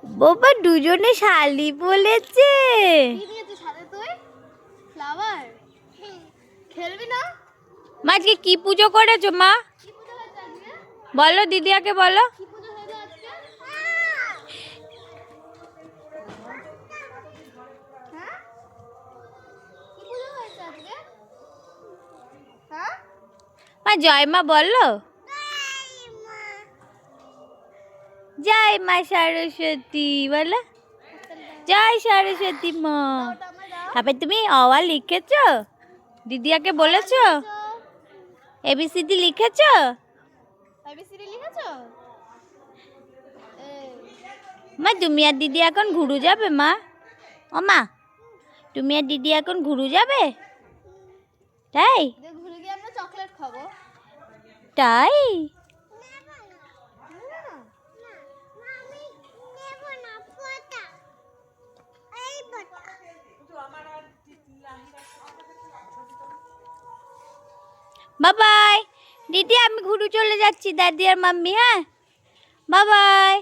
বাবা দুজনে শালি বলেছে। কি দিয়েছিস হাতে তুই? ফ্লাওয়ার। খেলবি না? মা আজকে কি পুজো করেছো মা? কি পুজো হয়েছে আজকে? বলো দিদিয়াকে বলো। কি পুজো হয়েছে আজকে? হ্যাঁ? কি পুজো হয়েছে আজকে? হ্যাঁ? মা জয় মা বলো। জয় মা সরস্বতী বলো। জয় সরস্বতী মা। ওটা আমার দাও। তারপরে তুমি অওয়া লিখেছো? দিদিয়াকে বলেছো? এবিসিডি লিখেছো? এবিসিডি লিখেছো? মা তুমি আর দিদি এখন ঘুরু যাবে মা? ও মা তুমি আর দিদি এখন ঘুরু যাবে? তাই? ঘুরে গিয়ে আমরা চকলেট খাবো। তাই? বাবাই দিদি আমি ঘুরু চলে যাচ্ছি দাদি আর মাম্মি। হ্যাঁ বাবাই।